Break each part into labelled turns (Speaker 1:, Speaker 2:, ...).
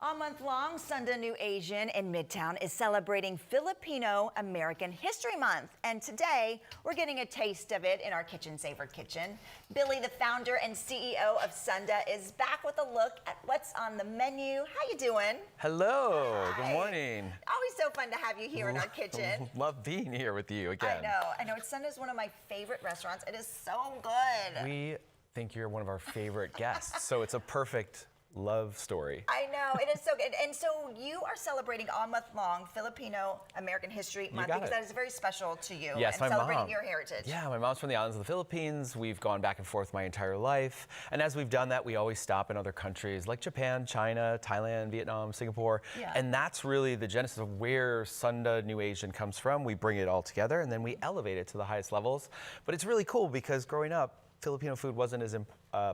Speaker 1: All month long, Sunda New Asian in Midtown is celebrating Filipino American History Month. And today, we're getting a taste of it in our Kitchen Saver kitchen. Billy, the founder and CEO of Sunda, is back with a look at what's on the menu. How you doing?
Speaker 2: Hello,
Speaker 1: Hi.
Speaker 2: Good morning.
Speaker 1: Always so fun to have you here in our kitchen.
Speaker 2: Love being here with you again.
Speaker 1: I know. Sunda's one of my favorite restaurants. It is so good.
Speaker 2: We think you're one of our favorite guests, so it's a perfect love story.
Speaker 1: I know, it is so good. And so you are celebrating all month long Filipino American History Month because that is very special to you.
Speaker 2: Yes,
Speaker 1: and
Speaker 2: my
Speaker 1: celebrating
Speaker 2: mom.
Speaker 1: your heritage.
Speaker 2: Yeah, my mom's from the islands of the Philippines. We've gone back and forth my entire life. And as we've done that, we always stop in other countries like Japan, China, Thailand, Vietnam, Singapore. Yeah. And that's really the genesis of where Sunda New Asian comes from. We bring it all together and then we elevate it to the highest levels. But it's really cool because growing up, Filipino food wasn't as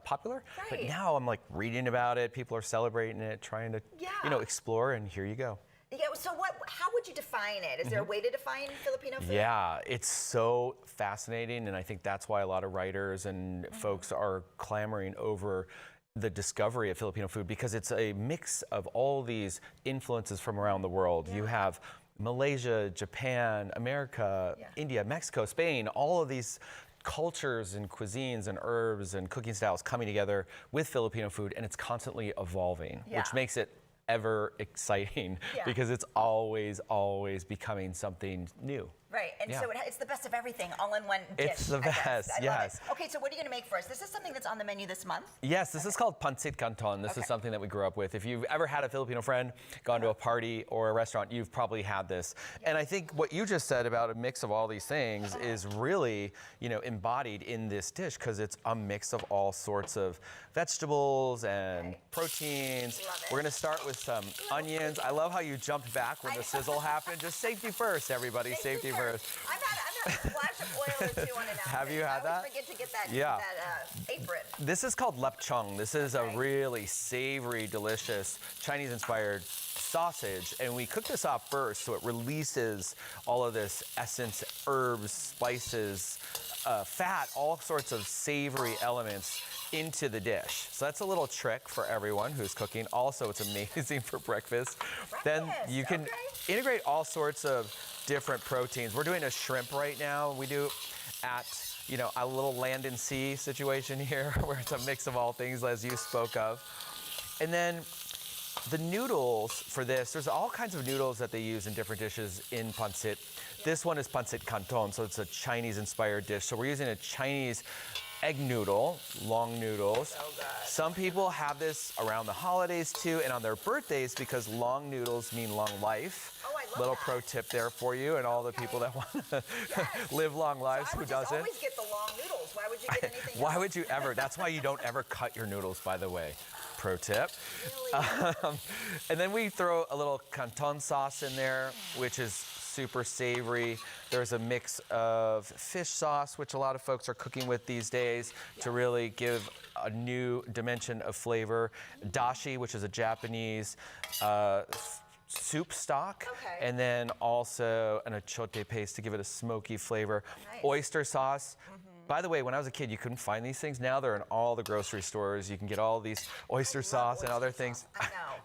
Speaker 2: popular, but now I'm like reading about it. People are celebrating it, trying to, explore, and here you go.
Speaker 1: Yeah. So how would you define it? Is there a way to define Filipino food?
Speaker 2: Yeah, it's so fascinating, and I think that's why a lot of writers and folks are clamoring over the discovery of Filipino food because it's a mix of all these influences from around the world. You have Malaysia, Japan, America, India, Mexico, Spain, all of these cultures and cuisines and herbs and cooking styles coming together with Filipino food, and it's constantly evolving, which makes it ever exciting because it's always becoming something new.
Speaker 1: Right, and so it's the best of everything, all in one dish.
Speaker 2: It's the best, yes.
Speaker 1: Okay, so what are you going to make for us? This is something that's on the menu this month?
Speaker 2: Yes, this is called pancit canton. This is something that we grew up with. If you've ever had a Filipino friend, gone to a party or a restaurant, you've probably had this. And I think what you just said about a mix of all these things is really, embodied in this dish because it's a mix of all sorts of vegetables and proteins. We're going to start with some onions. I love how you jumped back when the sizzle happened. Just safety first, everybody. Safety first.
Speaker 1: I've had a splash of oil or two on it.
Speaker 2: Have you had that?
Speaker 1: I always forget to get that, apron.
Speaker 2: This is called lechong. This is a really savory, delicious, Chinese-inspired sausage, and we cook this off first so it releases all of this essence, herbs, spices, fat, all sorts of savory elements into the dish. So that's a little trick for everyone who's cooking. Also, it's amazing for breakfast. Then you can integrate all sorts of different proteins. We're doing a shrimp right now. We do at, a little land and sea situation here where it's a mix of all things as you spoke of. And then the noodles for this, there's all kinds of noodles that they use in different dishes in pancit. This one is pancit canton, so it's a Chinese-inspired dish. So we're using a Chinese egg noodle, long noodles. Some people have this around the holidays too, and on their birthdays because long noodles mean long life. Little pro tip there for you and all the people that want to live long lives.
Speaker 1: So
Speaker 2: who doesn't?
Speaker 1: Always get the long noodles. Why would you get anything else?
Speaker 2: Why would you ever? That's why you don't ever cut your noodles, by the way. Pro tip.
Speaker 1: Really?
Speaker 2: And then we throw a little canton sauce in there, which is super savory. There's a mix of fish sauce, which a lot of folks are cooking with these days to really give a new dimension of flavor. Dashi, which is a Japanese soup stock, and then also an achote paste to give it a smoky flavor. Oyster sauce. By the way, when I was a kid, you couldn't find these things. Now they're in all the grocery stores. You can get all these oyster sauce and other things.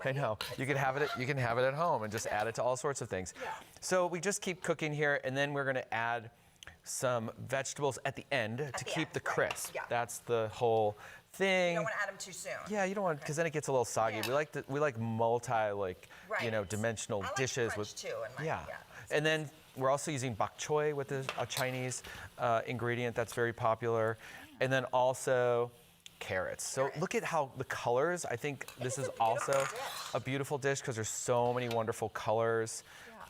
Speaker 2: I know. You can have it. You can have it at home and just add it to all sorts of things. So we just keep cooking here, and then we're going to add some vegetables at the end to keep the crisp. That's the whole thing.
Speaker 1: You don't want to add them too soon.
Speaker 2: Yeah, you don't want, because then it gets a little soggy. We like multi dimensional dishes with
Speaker 1: too.
Speaker 2: And then we're also using bok choy, with a Chinese ingredient that's very popular, and then also carrots. So look at how the colors. I think this is also a beautiful dish because there's so many wonderful colors.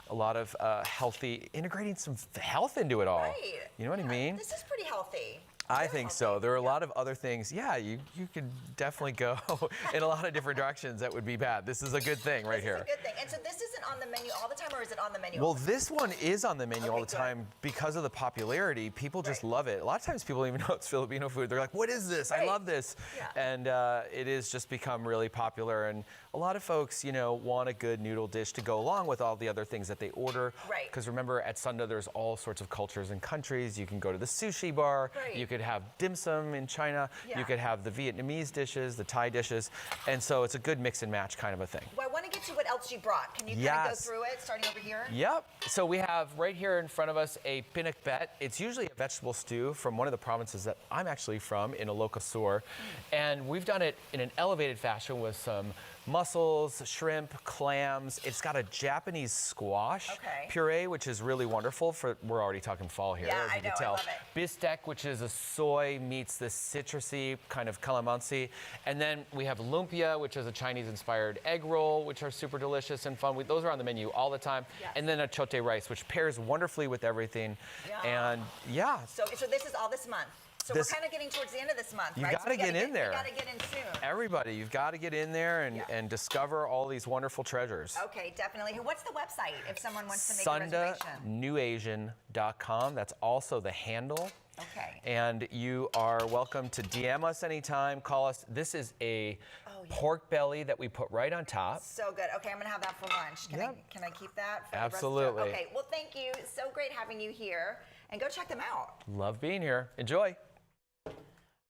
Speaker 2: A lot of healthy, integrating some health into it all. You know what I mean?
Speaker 1: This is pretty healthy.
Speaker 2: I think so. There are a lot of other things. Yeah, you could definitely go in a lot of different directions that would be bad. This is a good thing right here.
Speaker 1: This is a good thing. And so this isn't on the menu all the time, or is it on the menu?
Speaker 2: Well, this one is on the menu all the time because of the popularity. People just love it. A lot of times people don't even know it's Filipino food. They're like, what is this? I love this. And it is just become really popular. And a lot of folks, want a good noodle dish to go along with all the other things that they order. Because remember, at Sunda, there's all sorts of cultures and countries. You can go to the sushi bar. You could could have dim sum in China.
Speaker 1: Yeah.
Speaker 2: You could have the Vietnamese dishes, the Thai dishes. And so it's a good mix and match kind of a thing.
Speaker 1: Well, I want to get to what else you brought. Can you kind of go
Speaker 2: Yes.
Speaker 1: through it, starting over here?
Speaker 2: Yep. So we have right here in front of us a pinnock bet. It's usually a vegetable stew from one of the provinces that I'm actually from in Ilocos. And we've done it in an elevated fashion with some mussels, shrimp, clams. It's got a Japanese squash puree, which is really wonderful for, we're already talking fall here,
Speaker 1: Yeah,
Speaker 2: as
Speaker 1: I
Speaker 2: you
Speaker 1: know,
Speaker 2: can
Speaker 1: I
Speaker 2: tell.
Speaker 1: love it.
Speaker 2: Bistek, which is a soy meets this citrusy kind of calamansi. And then we have lumpia, which is a Chinese-inspired egg roll, which are super delicious and fun. Those are on the menu all the time.
Speaker 1: Yes.
Speaker 2: And then a chote rice, which pairs wonderfully with everything.
Speaker 1: Yeah.
Speaker 2: And yeah.
Speaker 1: So this is all this month. So
Speaker 2: This-
Speaker 1: we're kind of getting towards the end of this month,
Speaker 2: You
Speaker 1: right?
Speaker 2: gotta
Speaker 1: we
Speaker 2: get in there.
Speaker 1: We got to get in soon.
Speaker 2: Everybody, you've got to get in there and discover all these wonderful treasures.
Speaker 1: Okay, definitely. What's the website if someone wants to make a reservation?
Speaker 2: SundaNewAsian.com. That's also the handle.
Speaker 1: Okay.
Speaker 2: And you are welcome to DM us anytime, call us. This is a pork belly that we put right on top.
Speaker 1: So good. Okay, I'm going to have that for lunch. Can I keep that for
Speaker 2: Absolutely.
Speaker 1: the rest of the Okay, well, thank you. So great having you here. And go check them out.
Speaker 2: Love being here. Enjoy.